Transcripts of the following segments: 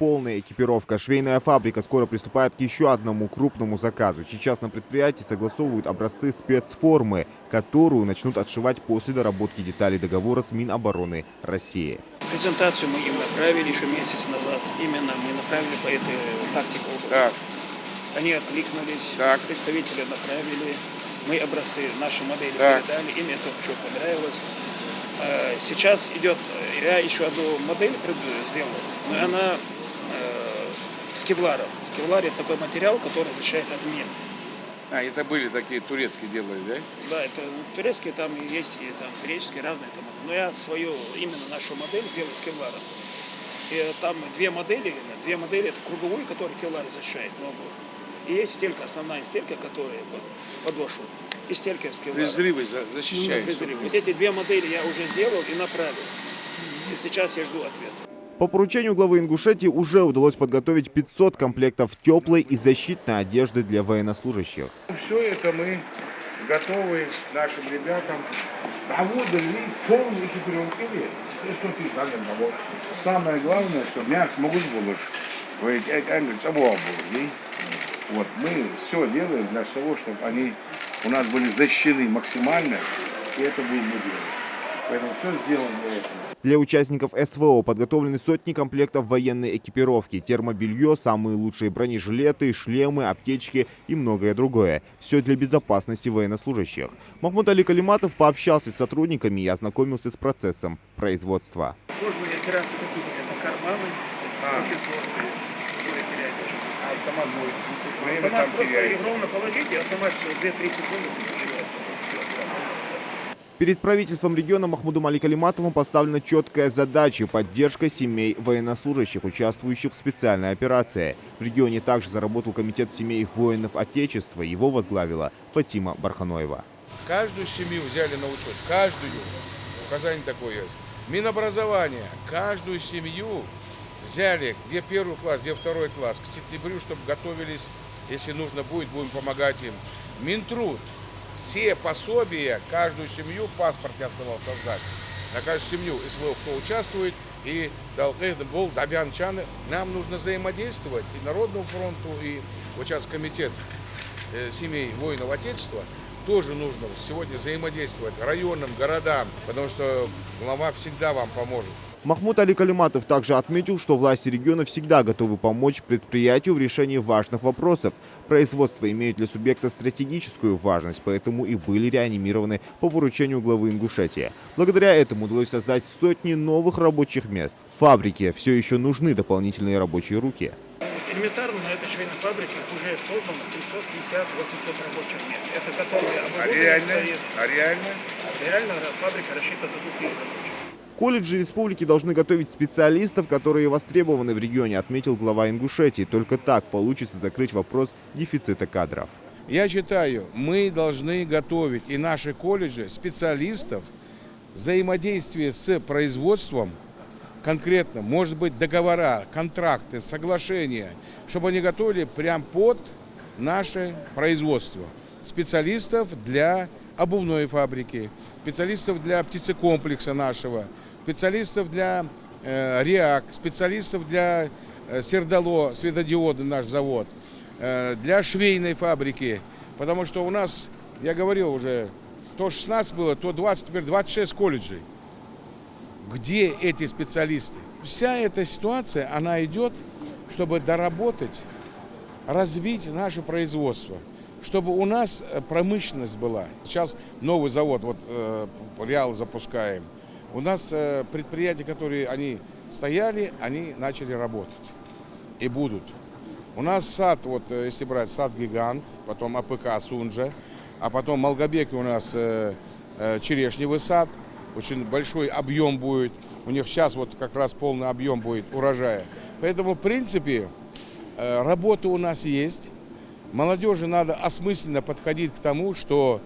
полная экипировка. Швейная фабрика скоро приступает к еще одному крупному заказу. Сейчас на предприятии согласовывают образцы спецформы, которую начнут отшивать после доработки деталей договора с Минобороны России. Презентацию мы им направили еще месяц назад. Именно мы направили по этой тактике. Так. Они откликнулись, Так. представители направили. Мы образцы, наши модели Так. передали, им это все понравилось. Сейчас идет, я еще одну модель сделал, но она с кевларом. Кевлар — это такой материал, который защищает от мин. А, это были такие турецкие делали, да? Да, это турецкие, там есть и там греческие, разные там. Но я свою, именно нашу модель делаю с кевларом. И там две модели это круговой, который кевлар защищает ногу. И есть стелька, основная стелька, которая подошва. И стелька с кевларом. При взрыве защищает. Вот эти две модели я уже сделал и направил. И сейчас я жду ответа. По поручению главы Ингушетии уже удалось подготовить 500 комплектов теплой и защитной одежды для военнослужащих. Все это мы готовы нашим ребятам. Полный экипировки нет. Самое главное, что меня смогут булыш. Вот мы все делаем для того, чтобы они у нас были защищены максимально, и это будем мы делать. Поэтому все сделано для этого. Для участников СВО подготовлены сотни комплектов военной экипировки, термобелье, самые лучшие бронежилеты, шлемы, аптечки и многое другое. Все для безопасности военнослужащих. Махмуд Али Калиматов пообщался с сотрудниками и ознакомился с процессом производства. Сложные операции какие? Это карманы, очень сложные, которые теряют очень. Автомат будет время Автомат там просто теряется. их ровно положите, автомат 2-3 секунды и все. Перед правительством региона Махмудом Али Калиматовым поставлена четкая задача – поддержка семей военнослужащих, участвующих в специальной операции. В регионе также заработал комитет семей воинов Отечества. Его возглавила Фатима Барханоева. Каждую семью взяли на учет, каждую. Указание такое есть. Минобразование, каждую семью взяли, где первый класс, где второй класс, к сентябрю, чтобы готовились, если нужно будет, будем помогать им. Минтруд, все пособия, каждую семью, паспорт, я сказал, создать. На каждую семью СВО, кто участвует, и Добянчаны, нам нужно взаимодействовать и Народному фронту, и вот сейчас комитет семей воинов Отечества, тоже нужно сегодня взаимодействовать районам, городам, потому что глава всегда вам поможет. Махмуд Али Калиматов также отметил, что власти региона всегда готовы помочь предприятию в решении важных вопросов. Производство имеет для субъекта стратегическую важность, поэтому и были реанимированы по поручению главы Ингушетии. Благодаря этому удалось создать сотни новых рабочих мест. Фабрике все еще нужны дополнительные рабочие руки. Элементарно на этой швейной фабрике уже создано 750-800 рабочих мест. Это которые оборудование стоит. Реально фабрика рассчитана на 2000 рабочих. Колледжи республики должны готовить специалистов, которые востребованы в регионе, отметил глава Ингушетии. Только так получится закрыть вопрос дефицита кадров. Я считаю, мы должны готовить и наши колледжи специалистов, взаимодействие с производством, конкретно, может быть, договора, контракты, соглашения, чтобы они готовили прям под наше производство. Специалистов для обувной фабрики, специалистов для птицекомплекса нашего, специалистов для РИАК, специалистов для Сердало, светодиодный наш завод, для швейной фабрики. Потому что у нас, я говорил уже, то 16 было, то 20, теперь 26 колледжей. Где эти специалисты? Вся эта ситуация, она идет, чтобы доработать, развить наше производство, чтобы у нас промышленность была. Сейчас новый завод, вот Реал запускаем. У нас предприятия, которые они стояли, они начали работать и будут. У нас сад, вот если брать сад Гигант, потом АПК Сунжа, а потом Малгобеке у нас черешневый сад. Очень большой объем будет. У них сейчас вот как раз полный объем будет урожая. Поэтому, в принципе, работа у нас есть. Молодежи надо осмысленно подходить к тому, что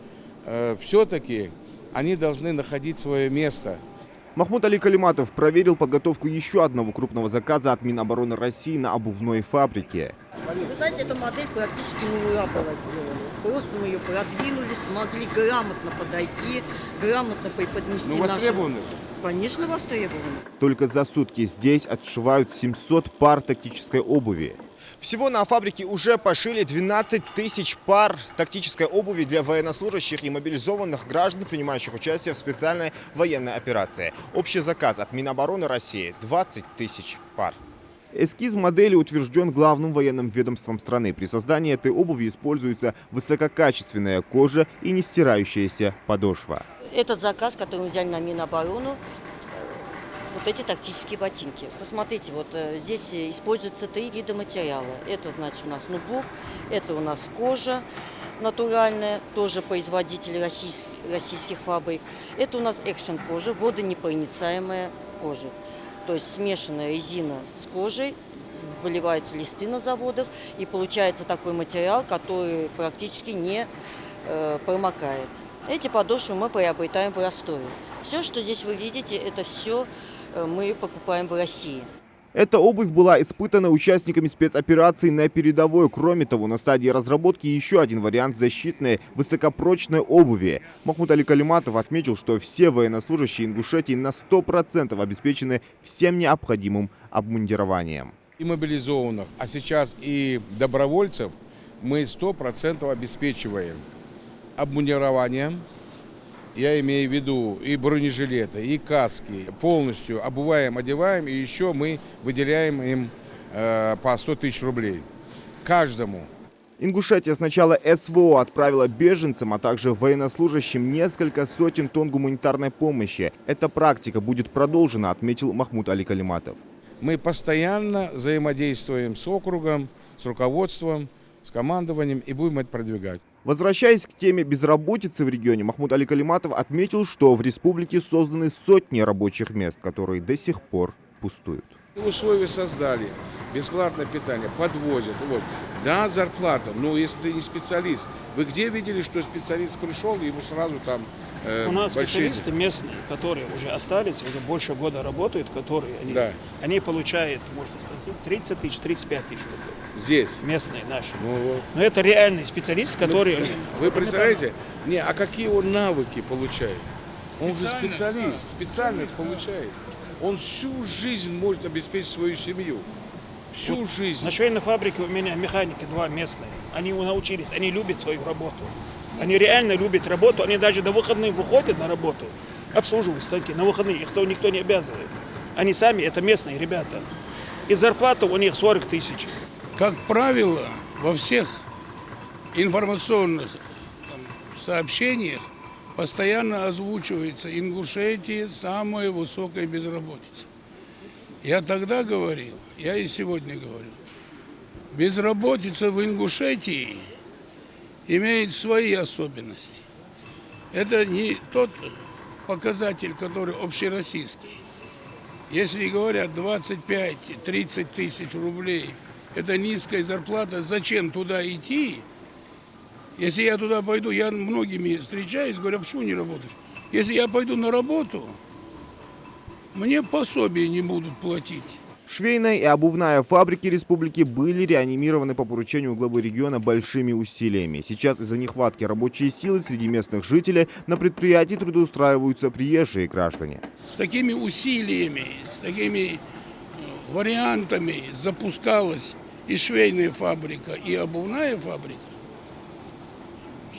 все-таки они должны находить свое место. Махмуд Али Калиматов проверил подготовку еще одного крупного заказа от Минобороны России на обувной фабрике. Вы знаете, эта модель практически нуля была сделана. вопрос, но мы ее продвинули, смогли грамотно подойти, грамотно преподнести Ну, востребованы. Конечно, востребованы. Только за сутки здесь отшивают 700 пар тактической обуви. Всего на фабрике уже пошили 12 тысяч пар тактической обуви для военнослужащих и мобилизованных граждан, принимающих участие в специальной военной операции. Общий заказ от Минобороны России – 20 тысяч пар. Эскиз модели утвержден главным военным ведомством страны. При создании этой обуви используется высококачественная кожа и нестирающаяся подошва. Этот заказ, который мы взяли на Миноборону, вот эти тактические ботинки. Посмотрите, вот здесь используются 3 вида материала. Это, значит, у нас нубук, это у нас кожа натуральная, тоже производитель российских фабрик. Это у нас экшн-кожа, водонепроницаемая кожа. То есть смешанная резина с кожей, выливаются листы на заводах, и получается такой материал, который практически не промокает. Эти подошвы мы приобретаем в Ростове. Все, что здесь вы видите, это все мы покупаем в России. Эта обувь была испытана участниками спецоперации на передовой. Кроме того, на стадии разработки еще один вариант защитной высокопрочной обуви. Махмуд Али Калиматов отметил, что все военнослужащие Ингушетии на 100% обеспечены всем необходимым обмундированием. И мобилизованных, а сейчас и добровольцев мы 100% обеспечиваем обмундированием. Я имею в виду и бронежилеты, и каски. Полностью обуваем, одеваем, и еще мы выделяем им по 100 тысяч рублей. Каждому. Ингушетия с начала СВО отправила беженцам, а также военнослужащим несколько сотен тонн гуманитарной помощи. Эта практика будет продолжена, отметил Махмуд Али Калиматов. Мы постоянно взаимодействуем с округом, с руководством, с командованием и будем это продвигать. Возвращаясь к теме безработицы в регионе, Махмуд Али Калиматов отметил, что в республике созданы сотни рабочих мест, которые до сих пор пустуют. Условия создали, бесплатное питание, подвозят. Вот. Да, зарплата, но если ты не специалист, вы где видели, что специалист пришел, ему сразу там У нас большие... специалисты местные, которые уже остались, уже больше года работают, которые Да. они получают, можно сказать, 30 тысяч, 35 тысяч рублей. Здесь. Местные наши. Ну, вот. Но это реальные специалисты, которые... Вы представляете, не, а какие он навыки получает? Он же специалист, специальность получает. Он всю жизнь может обеспечить свою семью. Всю жизнь. На швейной фабрике у меня механики 2 местные. Они научились, они любят свою работу. Они реально любят работу, они даже до выходных выходят на работу, обслуживают станки. На выходные их никто не обязывает. Они сами, это местные ребята. И зарплата у них 40 тысяч. Как правило, во всех информационных сообщениях постоянно озвучивается: Ингушетия самая высокая безработица. Я тогда говорил, я и сегодня говорю, безработица в Ингушетии имеет свои особенности. Это не тот показатель, который общероссийский. Если говорят 25-30 тысяч рублей, это низкая зарплата, зачем туда идти? Если я туда пойду, я многими встречаюсь, говорю: почему не работаешь? Если я пойду на работу, мне пособие не будут платить. Швейная и обувная фабрики республики были реанимированы по поручению главы региона большими усилиями. Сейчас из-за нехватки рабочей силы среди местных жителей на предприятии трудоустраиваются приезжие граждане. С такими усилиями, с такими вариантами запускалась и швейная фабрика, и обувная фабрика.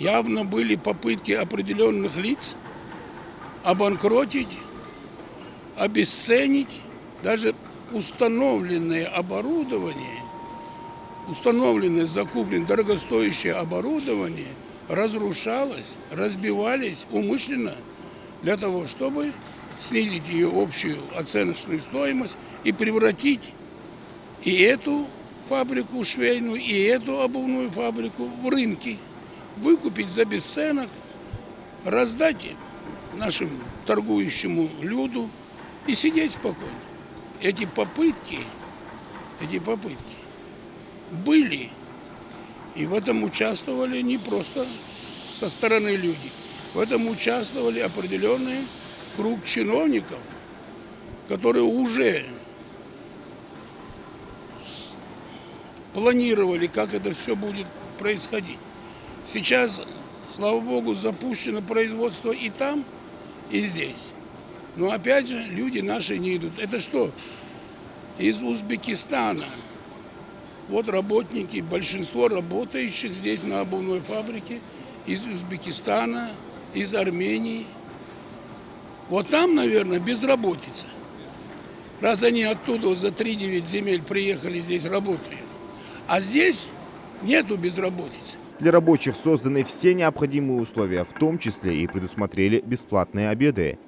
Явно были попытки определенных лиц обанкротить, обесценить даже установленное оборудование, установленное, закупленное дорогостоящее оборудование разрушалось, разбивались умышленно для того, чтобы снизить ее общую оценочную стоимость и превратить и эту фабрику швейную, и эту обувную фабрику в рынки, выкупить за бесценок, раздать нашим торгующему люду и сидеть спокойно. Эти попытки были, и в этом участвовали не просто со стороны люди, в этом участвовали определенный круг чиновников, которые уже планировали, как это все будет происходить. Сейчас, слава богу, запущено производство и там, и здесь. Но опять же, люди наши не идут. Это что? Из Узбекистана. Вот работники, большинство работающих здесь на обувной фабрике из Узбекистана, из Армении. Вот там, наверное, безработица. Раз они оттуда за 3-9 земель приехали, здесь работают. А здесь нету безработицы. Для рабочих созданы все необходимые условия, в том числе и предусмотрели бесплатные обеды.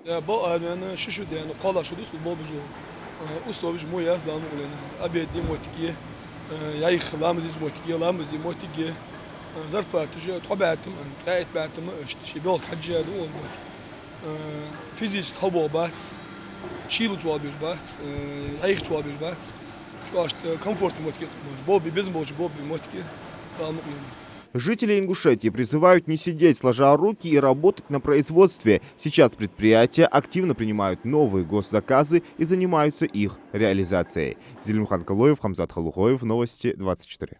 Жители Ингушетии призывают не сидеть сложа руки и работать на производстве. Сейчас предприятия активно принимают новые госзаказы и занимаются их реализацией. Зелимхан Калоев, Хамзат Халухоев, Новости 24.